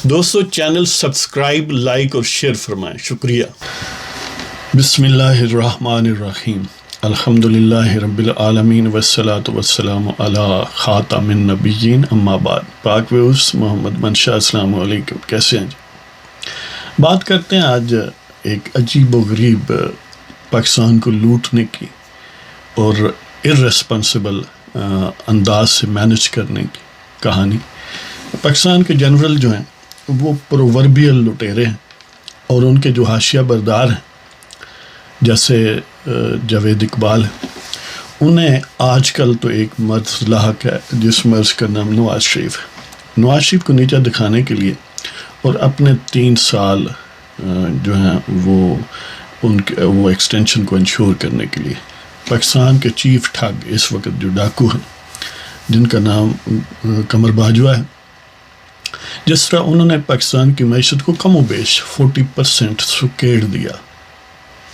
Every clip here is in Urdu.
دوستو چینل سبسکرائب، لائک اور شیئر فرمائیں، شکریہ۔ بسم اللہ الرحمن الرحیم، الحمدللہ رب العالمین والصلاة والسلام علی خاتم النبیین، اما بعد۔ پاک ویوز، محمد منشا، السلام علیکم، کیسے ہیں جی؟ بات کرتے ہیں آج ایک عجیب و غریب پاکستان کو لوٹنے کی اور ارریسپانسبل انداز سے مینج کرنے کی کہانی۔ پاکستان کے جنرل جو ہیں وہ پرووربیل لٹیرے ہیں، اور ان کے جو حاشیہ بردار ہیں جیسے جاوید اقبال ہیں، انہیں آج کل تو ایک مرض لاحق ہے جس مرض کا نام نواز شریف ہے۔ نواز شریف کو نیچا دکھانے کے لیے اور اپنے 3 سال جو ہیں وہ ایکسٹینشن کو انشور کرنے کے لیے پاکستان کے چیف ٹھگ اس وقت جو ڈاکو ہیں، جن کا نام قمر باجوہ ہے، جس طرح انہوں نے پاکستان کی معیشت کو کم و بیش 40% سکیڑ دیا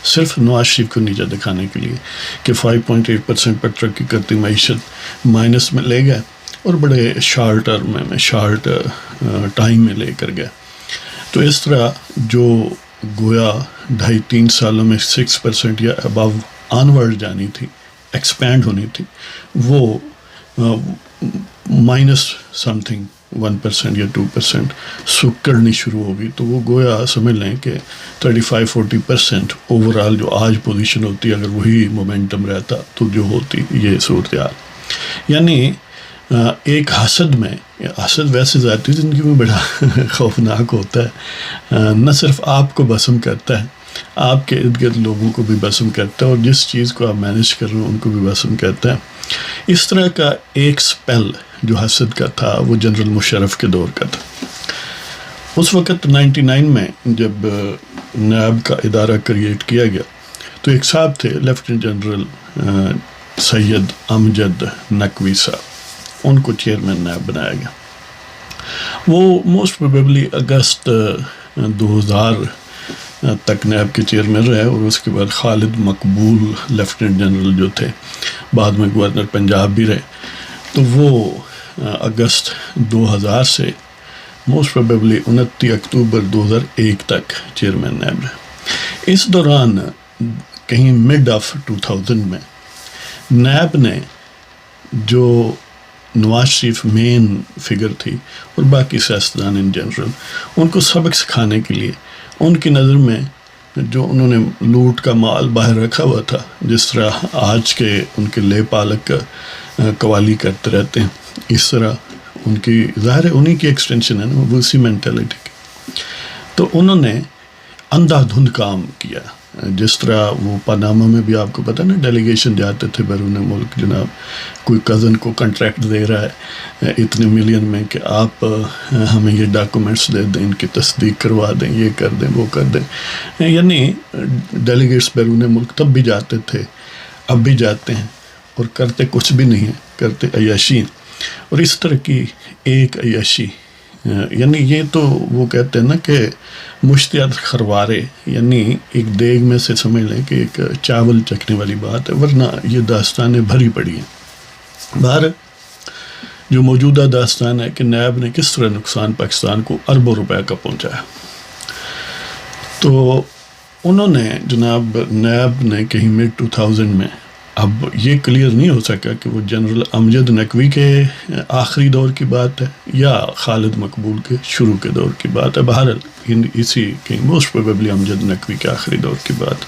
صرف نواز شریف کو نیچا دکھانے کے لیے کہ 5.8% پر ترقی کرتی معیشت مائنس میں لے گئے اور بڑے شارٹ ٹائم میں لے کر گئے۔ تو اس طرح جو گویا 2.5-3 سالوں میں 6% یا ابو آنورڈ جانی تھی، ایکسپینڈ ہونی تھی، وہ مائنس سم تھنگ 1% یا 2% سکڑنی شروع ہوگی۔ تو وہ گویا سمجھ لیں کہ 35-40% اوورال جو آج پوزیشن ہوتی ہے، اگر وہی مومنٹم رہتا تو جو ہوتی یہ صورتحال۔ یعنی ایک حسد میں، حسد ویسے ذاتی زندگی میں بڑا خوفناک ہوتا ہے، نہ صرف آپ کو بسم کرتا ہے، آپ کے ارد گرد لوگوں کو بھی بسم کرتا ہے، اور جس چیز کو آپ مینج کر رہے ہیں ان کو بھی بسم کرتا ہے۔ اس طرح کا ایک سپیل جو حسد کا تھا وہ جنرل مشرف کے دور کا تھا۔ اس وقت 99 میں جب نیب کا ادارہ کریٹ کیا گیا تو ایک صاحب تھے لیفٹیننٹ جنرل سید امجد نقوی صاحب، ان کو چیئرمین نیب بنایا گیا۔ وہ موسٹ پروبیبلی اگست 2000 تک نیب کے چیئرمین رہے، اور اس کے بعد خالد مقبول لیفٹیننٹ جنرل جو تھے، بعد میں گورنر پنجاب بھی رہے، تو وہ اگست 2000 سے موسٹ پروبیبلی 29 اکتوبر 2001 تک چیئرمین نیب رہے۔ اس دوران کہیں مڈ آف 2000 میں نیب نے جو نواز شریف مین فگر تھی اور باقی سیاستدان ان جنرل، ان کو سبق سکھانے کے لیے ان کی نظر میں جو انہوں نے لوٹ کا مال باہر رکھا ہوا تھا، جس طرح آج کے ان کے لے پالک قوالی کرتے رہتے ہیں، اس طرح ان کی ظاہر ہے انہی کی ایکسٹینشن ہے نا، وہ اسی مینٹیلٹی کی۔ تو انہوں نے اندھا دھند کام کیا، جس طرح وہ پاناما میں بھی آپ کو پتہ نا ڈیلیگیشن جاتے تھے بیرون ملک، جناب کوئی کزن کو کنٹریکٹ دے رہا ہے اتنے ملین میں کہ آپ ہمیں یہ ڈاکومنٹس دے دیں، ان کی تصدیق کروا دیں، یہ کر دیں، وہ کر دیں۔ یعنی ڈیلیگیٹس بیرون ملک تب بھی جاتے تھے، اب بھی جاتے ہیں، اور کرتے کچھ بھی نہیں ہیں، کرتے عیاشی ہیں۔ اور اس طرح کی ایک عیاشی، یعنی یہ تو وہ کہتے ہیں نا کہ مشتیات خروارے، یعنی ایک دیگ میں سے سمجھ لیں کہ ایک چاول چکھنے والی بات ہے، ورنہ یہ داستانیں بھری پڑی ہیں۔ باہر جو موجودہ داستان ہے کہ نیب نے کس طرح نقصان پاکستان کو اربوں روپے کا پہنچایا، تو انہوں نے جناب نیب نے کہیں مڈ 2000 میں، اب یہ کلیئر نہیں ہو سکا کہ وہ جنرل امجد نقوی کے آخری دور کی بات ہے یا خالد مقبول کے شروع کے دور کی بات ہے، بہرحال اسی کے موسٹ پروبیبلی امجد نقوی کے آخری دور کی بات۔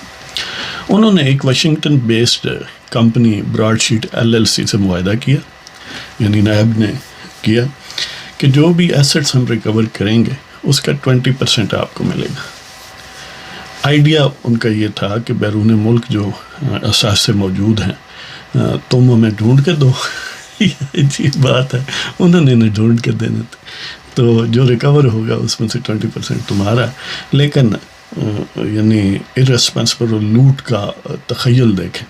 انہوں نے ایک Washington based company Broadsheet LLC سے معاہدہ کیا، یعنی نیب نے کیا کہ جو بھی ایسٹس ہم ریکور کریں گے اس کا 20% آپ کو ملے گا۔ آئیڈیا ان کا یہ تھا کہ بیرون ملک جو اثاثے موجود ہیں تم ہمیں ڈھونڈ کے دو۔ یہ عجیب بات ہے، انہوں نے انہیں ڈھونڈ کے دینے تھے، تو جو ریکور ہوگا اس میں سے 20% تمہارا۔ لیکن یعنی ارریسپانسبل لوٹ کا تخیل دیکھیں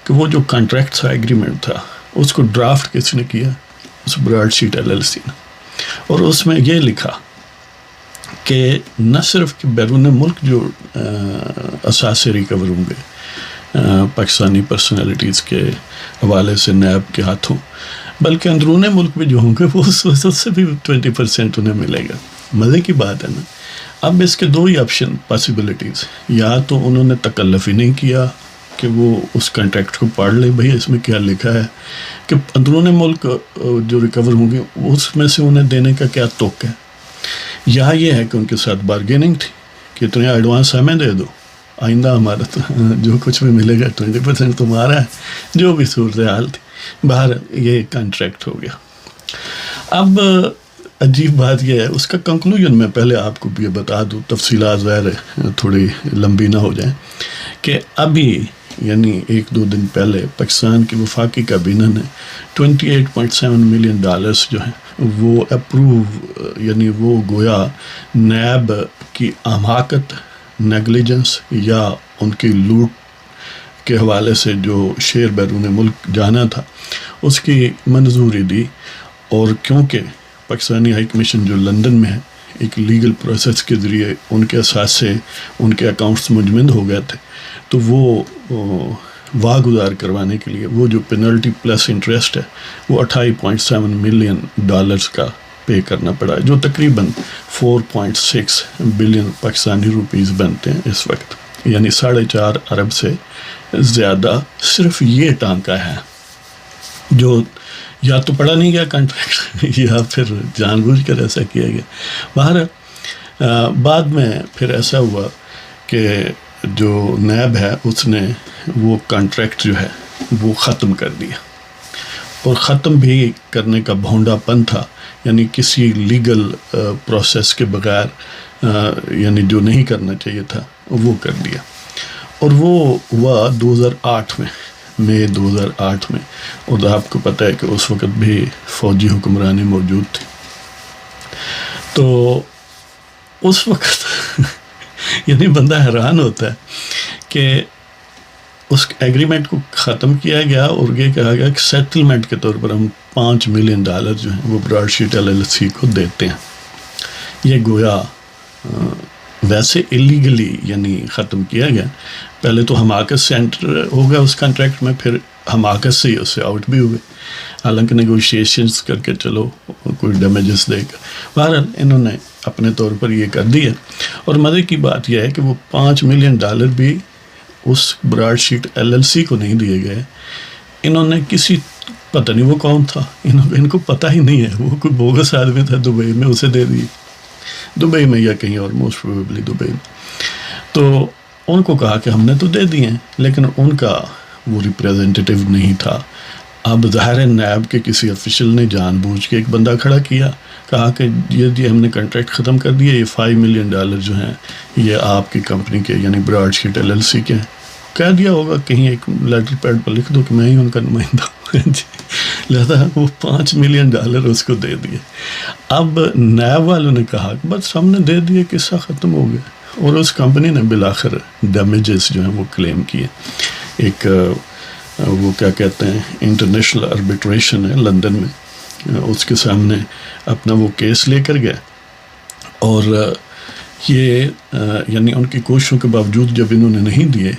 کہ وہ جو کانٹریکٹ تھا، ایگریمنٹ تھا، اس کو ڈرافٹ کس نے کیا؟ اس براڈ شیٹ LLC نے، اور اس میں یہ لکھا کہ نہ صرف کہ بیرون ملک جو اثاثے ریکور ہوں گے پاکستانی پرسنالٹیز کے حوالے سے نیب کے ہاتھوں، بلکہ اندرون ملک بھی جو ہوں گے وہ اس سے بھی 20% انہیں ملے گا۔ مزے کی بات ہے نا. اب اس کے دو ہی آپشن پاسبلٹیز، یا تو انہوں نے تکلف ہی نہیں کیا کہ وہ اس کانٹریکٹ کو پڑھ لے بھئی اس میں کیا لکھا ہے کہ اندرون ملک جو ریکور ہوں گے اس میں سے انہیں دینے کا کیا توق ہے، یا یہ ہے کہ ان کے ساتھ بارگیننگ تھی کہ اتنے ایڈوانس ہمیں دے دو، آئندہ ہمارا جو کچھ بھی ملے گا 20% تمہارا ہے، جو بھی صورتحال تھی. باہر یہ کانٹریکٹ ہو گیا. اب عجیب بات یہ ہے اس کا کنکلوژن میں پہلے آپ کو یہ بتا دوں، تفصیلات ظاہر ہے تھوڑی لمبی نہ ہو جائیں، کہ ابھی یعنی 1-2 دن پہلے پاکستان کی وفاقی کابینہ نے $28.7 ملین جو ہیں وہ اپروو، یعنی وہ گویا نیب کی حماقت، نیگلیجنس یا ان کی لوٹ کے حوالے سے جو شیئر بیرون ملک جانا تھا اس کی منظوری دی. اور کیونکہ پاکستانی ہائی کمیشن جو لندن میں ہے ایک لیگل پروسیس کے ذریعے ان کے اثاثے، ان کے اکاؤنٹس مجمد ہو گئے تھے، تو وہ واگزار کروانے کے لیے وہ جو پینلٹی پلس انٹرسٹ ہے وہ $28.7 ملین کا پے کرنا پڑا ہے، جو تقریباً 4.6 بلین پاکستانی روپیز بنتے ہیں اس وقت، یعنی 4.5 ارب سے زیادہ صرف یہ ٹانکا ہے جو یا تو پڑھا نہیں گیا کانٹریکٹ یا پھر جان بوجھ کر ایسا کیا گیا. باہر بعد میں پھر ایسا ہوا کہ جو نیب ہے اس نے وہ کانٹریکٹ جو ہے وہ ختم کر دیا، اور ختم بھی کرنے کا بھونڈا پن تھا، یعنی کسی لیگل پروسیس کے بغیر، یعنی جو نہیں کرنا چاہیے تھا وہ کر دیا. اور وہ ہوا 2008 میں، مئی 2008 میں، اور آپ کو پتہ ہے کہ اس وقت بھی فوجی حکمرانی موجود تھی. تو اس وقت یعنی بندہ حیران ہوتا ہے کہ اس ایگریمنٹ کو ختم کیا گیا اور یہ کہا گیا کہ سیٹلمنٹ کے طور پر ہم $5 ملین جو ہیں وہ براڈ شیٹ LLC کو دیتے ہیں. یہ گویا ویسے ایلیگلی یعنی ختم کیا گیا. پہلے تو حماقت سے انٹر ہو گیا اس کانٹریکٹ میں، پھر حماقت سے ہی اس سے آؤٹ بھی ہوئے، حالانکہ نیگوشیشنز کر کے چلو کوئی ڈیمیجز دے گا. بہرحال انہوں نے اپنے طور پر یہ کر دیا. اور مزے کی بات یہ ہے کہ وہ $5 ملین بھی اس براڈ شیٹ LLC کو نہیں دیے گئے. انہوں نے کسی پتہ نہیں وہ کون تھا، ان کو پتہ ہی نہیں ہے، وہ کوئی بوگس آدمی تھا دبئی میں، اسے دے دی، دبئی میں یا کہیں اور، موسٹ پروبیبلی دبئی میں. تو ان کو کہا کہ ہم نے تو دے دیے ہیں، لیکن ان کا وہ ریپریزنٹیٹیو نہیں تھا. اب ظاہر نیب کے کسی آفیشل نے جان بوجھ کے ایک بندہ کھڑا کیا، کہا کہ یہ ہم نے کانٹریکٹ ختم کر دیا، یہ $5 ملین جو ہیں یہ آپ کی کمپنی کے یعنی براڈ شیٹ LLC کے ہیں. کہہ دیا ہوگا کہیں ایک لیٹر پیڈ پر لکھ دو کہ میں ہی ان کا نمائندہ ہوں. لہذا وہ $5 ملین اس کو دے دیے. اب نیب والوں نے کہا کہ بس ہم نے دے دیے، قصہ ختم ہو گیا. اور اس کمپنی نے بالآخر ڈیمیجز جو ہیں وہ کلیم کیے. ایک وہ کیا کہتے ہیں انٹرنیشنل آربیٹریشن ہے لندن میں، اس کے سامنے اپنا وہ کیس لے کر گیا. اور یہ یعنی ان کی کوششوں کے باوجود جب انہوں نے نہیں دیے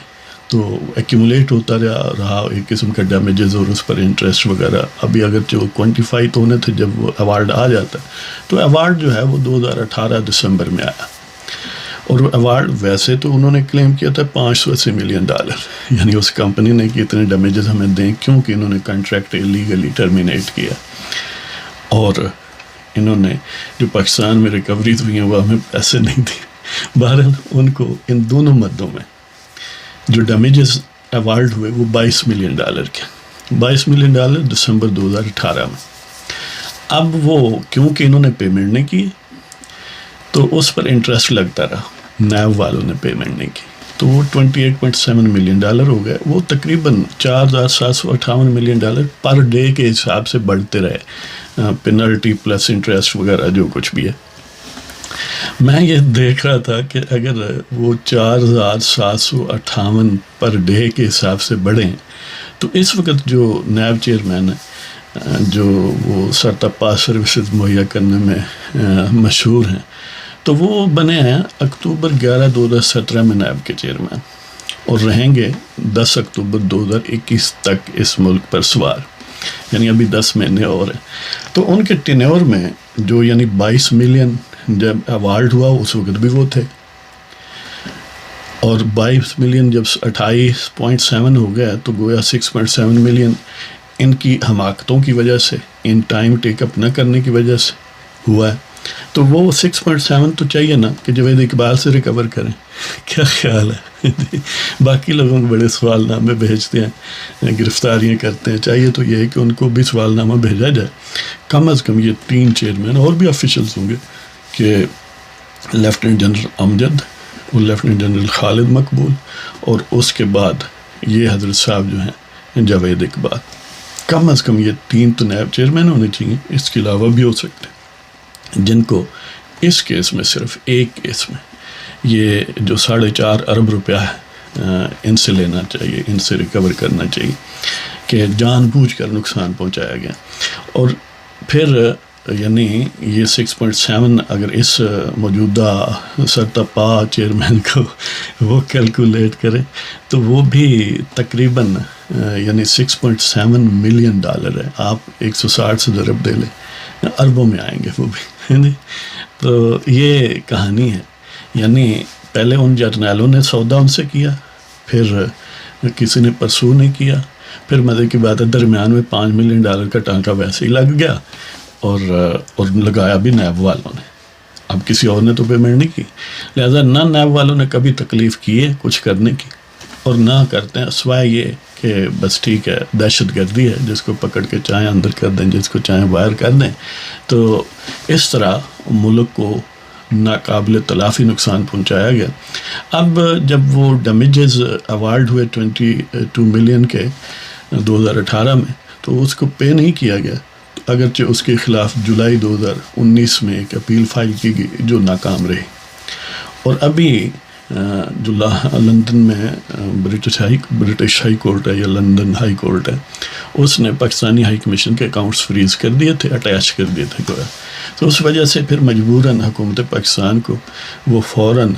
تو ایکیومولیٹ ہوتا رہا ایک قسم کا ڈیمیجز اور اس پر انٹرسٹ وغیرہ. ابھی اگر جو کوانٹیفائی تو ہونے تھے جب وہ ایوارڈ آ جاتا تو ایوارڈ جو ہے وہ 2018 دسمبر میں آیا. اور ایوارڈ ویسے تو انہوں نے کلیم کیا تھا $580 ملین، یعنی اس کمپنی نے کہ اتنے ڈیمیجز ہمیں دیں کیونکہ انہوں نے کانٹریکٹ ایلیگلی ٹرمینیٹ کیا. اور انہوں نے جو پاکستان میں ریکوریز ہوئی ہیں وہ ہمیں پیسے نہیں دی. بہرحال ان کو ان دونوں مدوں میں جو ڈیمیجز ایوارڈ ہوئے وہ $22 ملین کے، $22 ملین دسمبر 2018 میں. اب وہ کیونکہ انہوں نے پیمنٹ نہیں کی تو اس پر انٹرسٹ لگتا رہا، نیب والوں نے پیمنٹ نہیں کی تو وہ $28.7 ملین ہو گئے. وہ تقریباً $4,758 ملین پر ڈے کے حساب سے بڑھتے رہے، پینلٹی پلس انٹرسٹ وغیرہ جو کچھ بھی ہے. میں یہ دیکھ رہا تھا کہ اگر وہ 4,758 پر ڈے کے حساب سے بڑھیں تو اس وقت جو نیب چیئرمین ہے جو وہ سرتپا سروسز مہیا کرنے میں مشہور ہیں تو وہ بنے ہیں اکتوبر 11 2017 میں نیب کے چیئرمین، اور رہیں گے 10 اکتوبر 2021 تک اس ملک پر سوار، یعنی ابھی 10 مہینے اور ہیں. تو ان کے ٹینیور میں جو یعنی $22 ملین جب ایوارڈ ہوا اس وقت بھی وہ تھے، اور 22 ملین جب 28.7 ہو گیا تو گویا 6.7 ملین ان کی حماقتوں کی وجہ سے، ان ٹائم ٹیک اپ نہ کرنے کی وجہ سے ہوا ہے. تو وہ 6.7 تو چاہیے نا کہ جاوید اقبال سے ریکور کریں. کیا خیال ہے؟ باقی لوگوں کو بڑے سوال نامے بھیجتے ہیں، گرفتاریاں کرتے ہیں، چاہیے تو یہ ہے کہ ان کو بھی سوال نامہ بھیجا جائے. کم از کم یہ 3 چیئرمین اور بھی آفیشلز ہوں گے کہ لیفٹیننٹ جنرل امجد اور لیفٹیننٹ جنرل خالد مقبول، اور اس کے بعد یہ حضرت صاحب جو ہیں جاوید اقبال، کم از کم یہ 3 تو نائب چیئرمین ہونے چاہیے. اس کے علاوہ بھی ہو سکتے ہیں جن کو اس کیس میں، صرف ایک کیس میں، یہ جو 4.5 ارب روپیہ ہے ان سے لینا چاہیے، ان سے ریکور کرنا چاہیے کہ جان بوجھ کر نقصان پہنچایا گیا. اور پھر یعنی یہ 6.7 اگر اس موجودہ سرتپا چیئرمین کو وہ کیلکولیٹ کریں تو وہ بھی تقریباً یعنی 6.7 ملین ڈالر ہے. آپ 160 سے ضرب دے لیں، اربوں میں آئیں گے وہ بھی. تو یہ کہانی ہے. یعنی پہلے ان جرنیلوں نے سودا ان سے کیا، پھر کسی نے پرسو نہیں کیا، پھر مزے کی بات ہے درمیان میں 5 ملین ڈالر کا ٹانکا ویسے ہی لگ گیا، اور لگایا بھی نیب والوں نے. اب کسی اور نے تو پیمنٹ نہیں کی، لہذا نہ نیب والوں نے کبھی تکلیف کی ہے کچھ کرنے کی، اور نہ کرتے ہیں، سوائے یہ کہ بس ٹھیک ہے دہشت گردی ہے، جس کو پکڑ کے چاہیں اندر کر دیں، جس کو چاہیں باہر کر دیں. تو اس طرح ملک کو ناقابل تلافی نقصان پہنچایا گیا. اب جب وہ ڈیمیجز ایوارڈ ہوئے 22 ملین کے 2018 میں، تو اس کو پے نہیں کیا گیا، اگرچہ اس کے خلاف جولائی 2019 میں ایک اپیل فائل کی گئی جو ناکام رہی. اور ابھی جو لندن میں برٹش ہائی کورٹ ہے یا لندن ہائی کورٹ ہے، اس نے پاکستانی ہائی کمیشن کے اکاؤنٹس فریز کر دیے تھے، اٹیچ کر دیے تھے گویا. تو اس وجہ سے پھر مجبوراً حکومت پاکستان کو وہ فوراً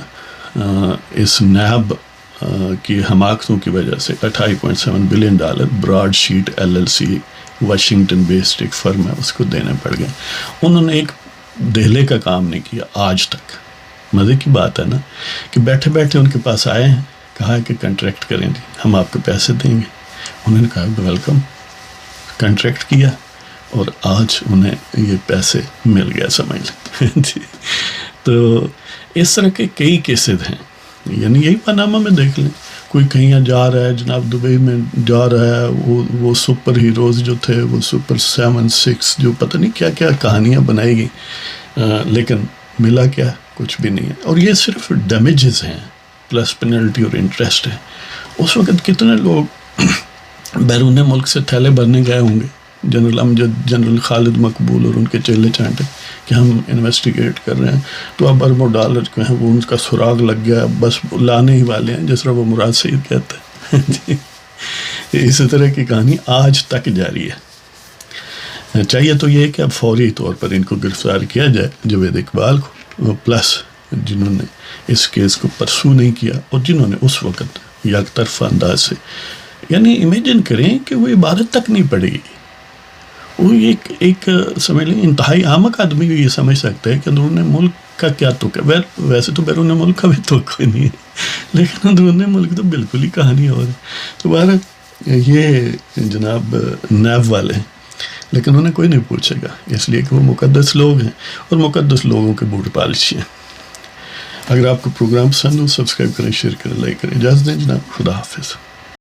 اس نیب کی حماقتوں کی وجہ سے 28.7 billion dollar Broadsheet LLC Washington based ایک فرم ہے، اس کو دینے پڑ گئے. انہوں نے ایک دہلے کا کام نہیں کیا آج تک. مزے کی بات ہے نا کہ بیٹھے بیٹھے ان کے پاس آئے ہیں، کہا کہ کنٹریکٹ کریں جی، ہم آپ کو پیسے دیں گے. انہوں نے کہا ویلکم، کنٹریکٹ کیا، اور آج انہیں یہ پیسے مل گیا، سمجھ لیں جی. تو اس طرح کے کئی کیسز ہیں. یعنی یہی پاناما میں دیکھ لیں، کوئی کہیں جا رہا ہے، جناب دبئی میں جا رہا ہے، وہ سپر ہیروز جو تھے، وہ سپر 7-6 جو پتہ نہیں کیا کیا کہانیاں بنائی گئی، لیکن ملا کیا؟ کچھ بھی نہیں ہے. اور یہ صرف ڈیمیجز ہیں پلس پینلٹی اور انٹرسٹ ہے. اس وقت کتنے لوگ بیرون ملک سے تھیلے بھرنے گئے ہوں گے، جنرل امجد، جنرل خالد مقبول اور ان کے چیلے چانٹے، کہ ہم انویسٹیگیٹ کر رہے ہیں. تو اب اربوں ڈالر جو ہیں وہ ان کا سراغ لگ گیا، بس لانے ہی والے ہیں، جس طرح وہ مراد سعید کہتے ہیں. اسی طرح کی کہانی آج تک جاری ہے. چاہیے تو یہ کہ اب فوری طور پر ان کو گرفتار کیا جائے، جاوید اقبال کو، پلس جنہوں نے اس کیس کو پرسو نہیں کیا اور جنہوں نے اس وقت یک طرفہ انداز سے، یعنی امیجن کریں کہ وہ عبارت تک نہیں پڑے گی. وہ ایک سمجھ لیں انتہائی احمق آدمی یہ سمجھ سکتا ہے کہ اندرون ملک کا کیا توقع ہے. ویسے تو بیرون ملک کا بھی توقع نہیں ہے، لیکن اندرون ملک تو بالکل ہی کہانی اور ہے. تو بہرحال یہ جناب نیب والے ہیں، لیکن انہیں کوئی نہیں پوچھے گا، اس لیے کہ وہ مقدس لوگ ہیں، اور مقدس لوگوں کے بوٹ پالشی ہیں. اگر آپ کو پروگرام پسند ہو، سبسکرائب کریں، شیئر کریں، لائک کریں. اجازت دیں جناب، خدا حافظ.